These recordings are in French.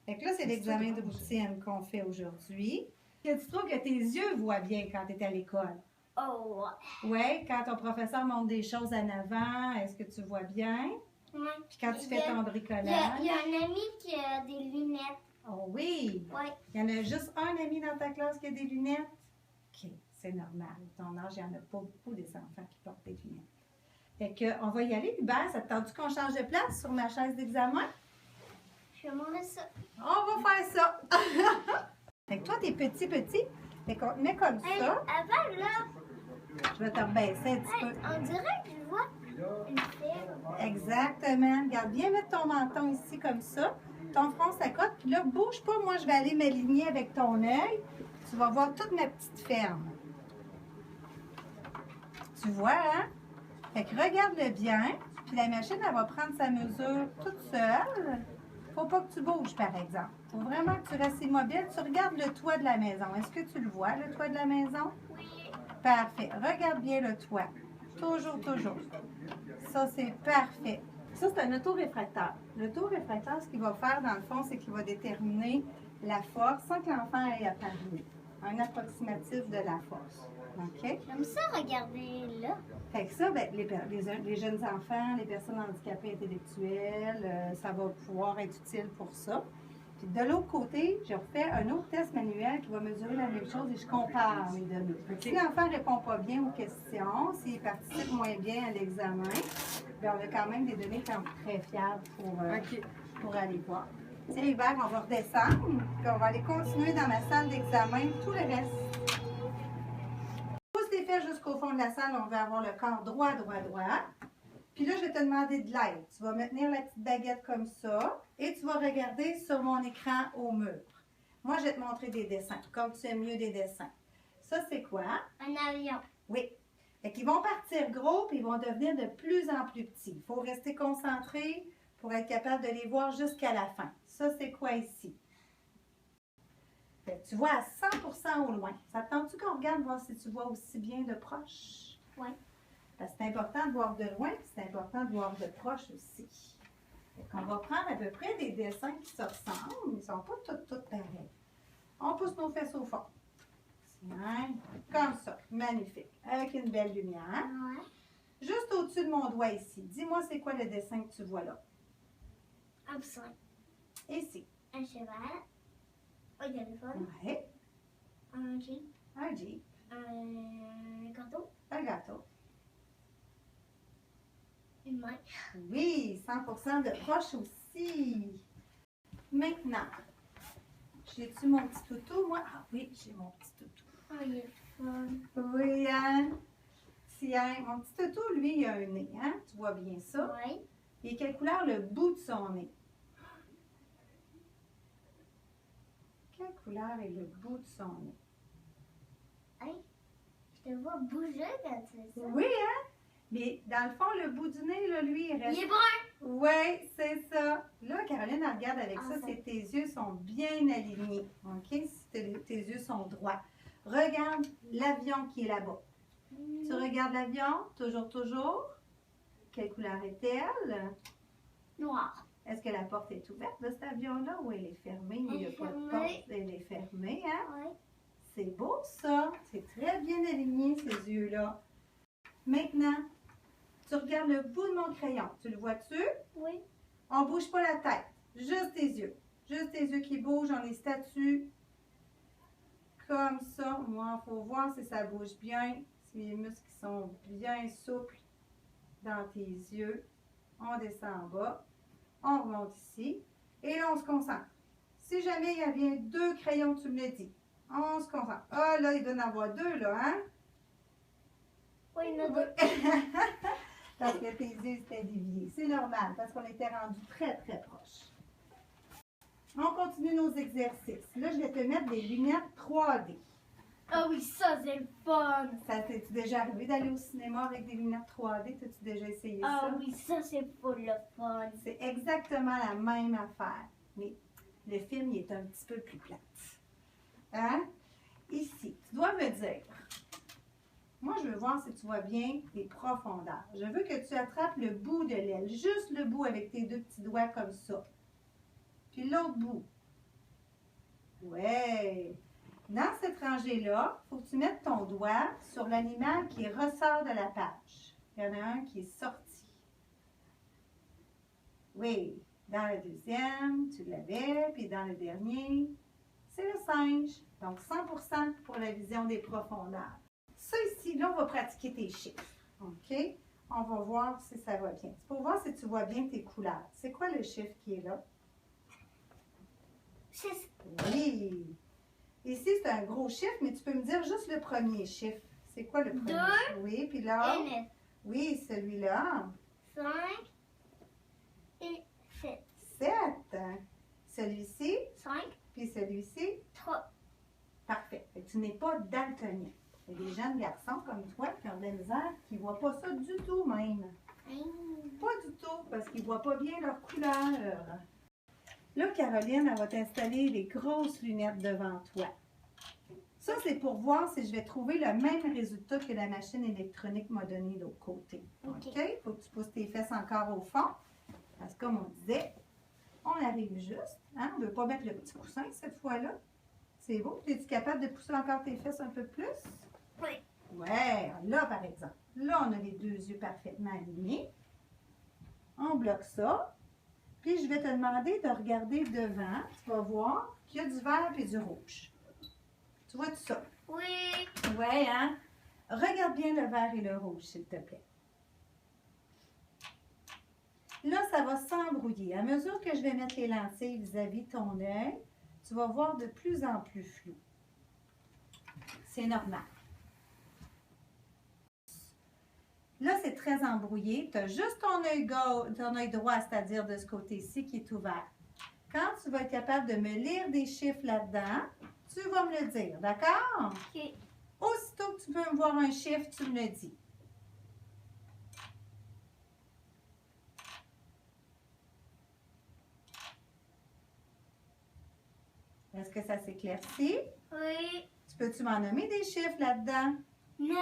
Fait que là, c'est l'examen de routine qu'on fait aujourd'hui. Tu trouves que tes yeux voient bien quand tu es à l'école? Oh, ouais. Oui, quand ton professeur montre des choses en avant, est-ce que tu vois bien? Oui. Puis quand tu fais ton bricolage? Il y a un ami qui a des lunettes. Oh oui? Oui. Il y en a juste un ami dans ta classe qui a des lunettes? OK, c'est normal. À ton âge, il n'y en a pas beaucoup des enfants qui portent des lunettes. Fait que, on va y aller, Hubert. Ça te tente qu'on change de place sur ma chaise d'examen? Je vais demander ça. On va faire ça. Fait que toi, t'es petit. Fait qu'on te met comme Hey, ça. avant, là, Je vais te rebaisser un petit hey, peu. on dirait que je vois une fille. Exactement. Regarde, viens mettre ton menton ici comme ça. Ton front s'accote. Puis là, bouge pas. Moi, je vais aller m'aligner avec ton œil. Tu vas voir toute ma petite ferme. Tu vois, hein? Fait que regarde-le bien. Puis la machine, elle va prendre sa mesure toute seule. Faut pas que tu bouges, par exemple. Faut vraiment que tu restes immobile. Tu regardes le toit de la maison. Est-ce que tu le vois, le toit de la maison? Oui. Parfait. Regarde bien le toit. Toujours. Ça, c'est parfait. Ça, c'est un autoréfracteur. L'autoréfracteur, ce qu'il va faire, dans le fond, c'est qu'il va déterminer la force sans que l'enfant ait à parler. Un approximatif de la force. OK? J'aime ça regarder là. Fait que ça, ben, les jeunes enfants, les personnes handicapées intellectuelles, ça va pouvoir être utile pour ça. Puis de l'autre côté, je refais un autre test manuel qui va mesurer la même chose et je compare les données. Si l'enfant ne répond pas bien aux questions, s'il participe moins bien à l'examen, bien, on a quand même des données quand même très fiables pour aller voir. Tiens, Hubert, on va redescendre, puis on va aller continuer dans ma salle d'examen tout le reste. Pousse tes fesses jusqu'au fond de la salle, on va avoir le corps droit. Puis là, je vais te demander de l'aide. Tu vas me tenir la petite baguette comme ça et tu vas regarder sur mon écran au mur. Moi, je vais te montrer des dessins, comme tu aimes mieux des dessins. Ça, c'est quoi? Un avion. Oui. Fait qu'ils vont partir gros puis ils vont devenir de plus en plus petits. Il faut rester concentré pour être capable de les voir jusqu'à la fin. Ça, c'est quoi ici? Fait que tu vois à 100% au loin. Ça te tente-tu qu'on regarde voir si tu vois aussi bien de proche? Oui. Parce que c'est important de voir de loin, puis c'est important de voir de proche aussi. On va prendre à peu près des dessins qui se ressemblent, ils ne sont pas tous pareils. On pousse nos fesses au fond. Tiens, comme ça, magnifique. Avec une belle lumière. Ouais. Juste au-dessus de mon doigt ici. Dis-moi c'est quoi le dessin que tu vois là. Un poussin. Ici. Un cheval. Un téléphone. Oui. Un jeep. Un jeep. Un gâteau. Un gâteau. Une main. Oui, 100% de proche aussi. Maintenant, j'ai-tu mon petit toutou, moi? Ah oui, j'ai mon petit toutou. Oh, il est fun. Oui, hein? Tiens, mon petit toutou, lui, il a un nez, hein? Tu vois bien ça? Oui. Et quelle couleur le bout de son nez? Quelle couleur est le bout de son nez? Hey, je te vois bouger quand tu fais ça. Oui, hein? Mais dans le fond, le bout du nez, là, lui, il reste... Il est brun. Oui, c'est ça. Là, Caroline, elle regarde avec ça, ça. c'est tes yeux sont bien alignés. OK? Si tes yeux sont droits. Regarde l'avion qui est là-bas. Tu regardes l'avion, toujours. Quelle couleur est-elle? Noir. Est-ce que la porte est ouverte de cet avion-là ou elle est fermée? Ou il n'y a pas de porte? Elle est fermée, hein? Oui. C'est beau, ça. C'est très bien aligné, ces yeux-là. Maintenant, tu regardes le bout de mon crayon. Tu le vois-tu? Oui. On ne bouge pas la tête. Juste tes yeux. Juste tes yeux qui bougent. On les statue comme ça. Moi, il faut voir si ça bouge bien. Si les muscles sont bien souples dans tes yeux. On descend en bas. On remonte ici. Et là, on se concentre. Si jamais il y avait 2 crayons, tu me le dis. On se concentre. Ah, là, il doit y en avoir 2, là, hein? Oui, il y en a 2. Parce que tes yeux étaient déviés. C'est normal, parce qu'on était rendu très proche. On continue nos exercices. Là, je vais te mettre des lunettes 3D. Ah oui, ça, c'est le fun. Ça t'es-tu déjà arrivé d'aller au cinéma avec des lunettes 3D? T'as-tu déjà essayé ça? Ah oui, ça, c'est pour le fun. C'est exactement la même affaire. Mais le film, il est un petit peu plus plate. Hein? Ici, tu dois me dire... Moi, je veux voir si tu vois bien les profondeurs. Je veux que tu attrapes le bout de l'aile, juste le bout avec tes 2 petits doigts comme ça. Puis l'autre bout. Ouais. Dans cette rangée-là, il faut que tu mettes ton doigt sur l'animal qui ressort de la page. Il y en a un qui est sorti. Oui. Dans le deuxième, tu l'avais, puis dans le dernier, c'est le singe. Donc, 100% pour la vision des profondeurs. Ça ici, là, on va pratiquer tes chiffres. OK? On va voir si ça va bien. C'est pour voir si tu vois bien tes couleurs. C'est quoi le chiffre qui est là? 6. Oui. Ici, c'est un gros chiffre, mais tu peux me dire juste le premier chiffre. C'est quoi le premier 2 chiffre? Oui, puis là? et 9. Oui, celui-là. 5 et 7. 7. Celui-ci, 5, puis celui-ci. 3. Parfait. Fait que tu n'es pas daltonien. Il y a des jeunes garçons comme toi qui ont de la misère, qui ne voient pas ça du tout même. Pas du tout, parce qu'ils ne voient pas bien leur couleur. Là, Caroline, elle va t'installer des grosses lunettes devant toi. Ça, c'est pour voir si je vais trouver le même résultat que la machine électronique m'a donné de l'autre côté. OK? Il faut que tu pousses tes fesses encore au fond. Parce que comme on disait, on arrive juste. Hein? On ne veut pas mettre le petit coussin cette fois-là. C'est beau. Es-tu capable de pousser encore tes fesses un peu plus? Oui. Ouais, là, par exemple. Là, on a les deux yeux parfaitement alignés. On bloque ça. Puis, je vais te demander de regarder devant. Tu vas voir qu'il y a du vert et du rouge. Tu vois tout ça? Oui. Ouais, hein? Regarde bien le vert et le rouge, s'il te plaît. Là, ça va s'embrouiller. À mesure que je vais mettre les lentilles vis-à-vis de ton œil, tu vas voir de plus en plus flou. C'est normal. Là, c'est très embrouillé. Tu as juste ton œil droit, c'est-à-dire de ce côté-ci, qui est ouvert. Quand tu vas être capable de me lire des chiffres là-dedans, tu vas me le dire, d'accord? OK. Aussitôt que tu peux me voir un chiffre, tu me le dis. Est-ce que ça s'éclaircit? Oui. Peux-tu m'en nommer des chiffres là-dedans? 9,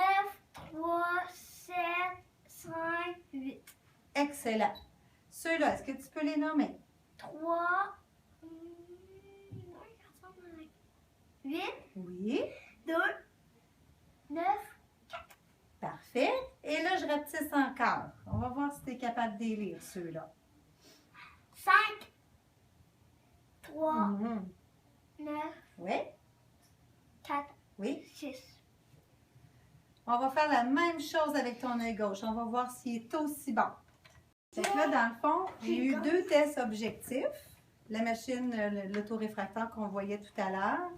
3, 7, 5, 8. Excellent. Ceux-là, est-ce que tu peux les nommer? 3, 8, Oui. 2, 9, Parfait. Et là, je rapetisse encore. On va voir si tu es capable de les lire, ceux-là. 5, 3, 9, Oui. 4, Oui. 6. On va faire la même chose avec ton œil gauche. On va voir s'il est aussi bon. Fait que là, dans le fond, j'ai eu deux tests objectifs. La machine, l'autoréfracteur qu'on voyait tout à l'heure,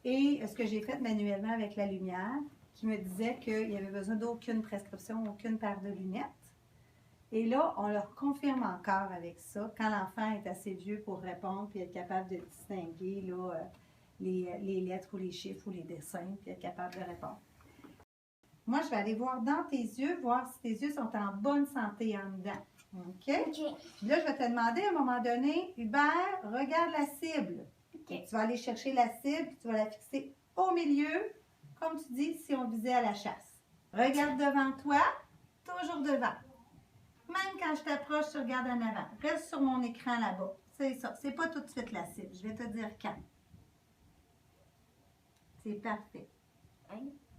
et ce que j'ai fait manuellement avec la lumière, qui me disait qu'il n'y avait besoin d'aucune prescription, aucune paire de lunettes. Et là, on leur confirme encore avec ça, quand l'enfant est assez vieux pour répondre, puis être capable de distinguer là, les lettres ou les chiffres ou les dessins, puis être capable de répondre. Moi, je vais aller voir dans tes yeux, voir si tes yeux sont en bonne santé en dedans. OK? Là, je vais te demander à un moment donné, Hubert, regarde la cible. Tu vas aller chercher la cible, puis tu vas la fixer au milieu, comme tu dis, si on visait à la chasse. Regarde devant toi, toujours devant. Même quand je t'approche, tu regardes en avant. Reste sur mon écran là-bas. C'est ça. C'est pas tout de suite la cible. Je vais te dire quand. C'est parfait.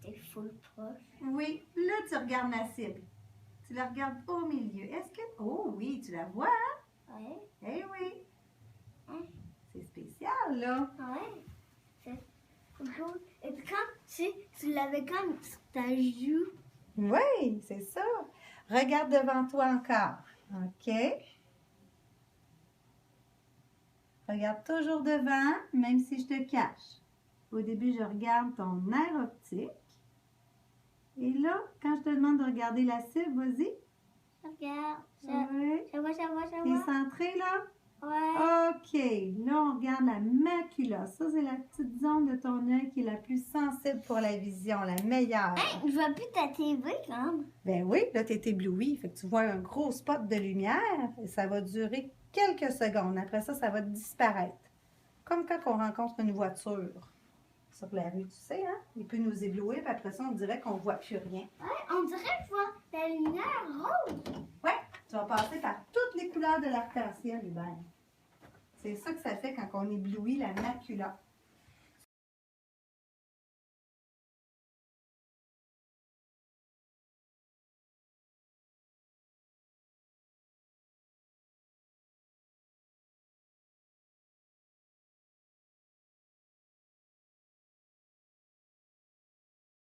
T'es full proche. Oui, là, tu regardes ma cible. Tu la regardes au milieu. Est-ce que... Oh oui, tu la vois, hein? Oui. Eh oui. C'est spécial, là. Oui. C'est cool. Et puis quand tu l'avais comme sur ta joue. Oui, c'est ça. Regarde devant toi encore. OK? Regarde toujours devant, même si je te cache. Au début, je regarde ton nerf optique. Et là, quand je te demande de regarder la cible, vas-y. Regarde. Oui. Ça va. T'es centré, là? Ouais. OK. Là, on regarde la macula. Ça, c'est la petite zone de ton œil qui est la plus sensible pour la vision, la meilleure. Hey, je vois plus ta TV, quand même. Ben oui, là, tu es ébloui. Fait que tu vois un gros spot de lumière et ça va durer quelques secondes. Après ça, ça va disparaître. Comme quand on rencontre une voiture sur la rue, tu sais, hein? Il peut nous éblouir, puis après ça, on dirait qu'on ne voit plus rien. Ouais, on dirait que je vois la lumière rose. Ouais, tu vas passer par toutes les couleurs de l'arc-en-ciel, Hubert. C'est ça que ça fait quand on éblouit la macula.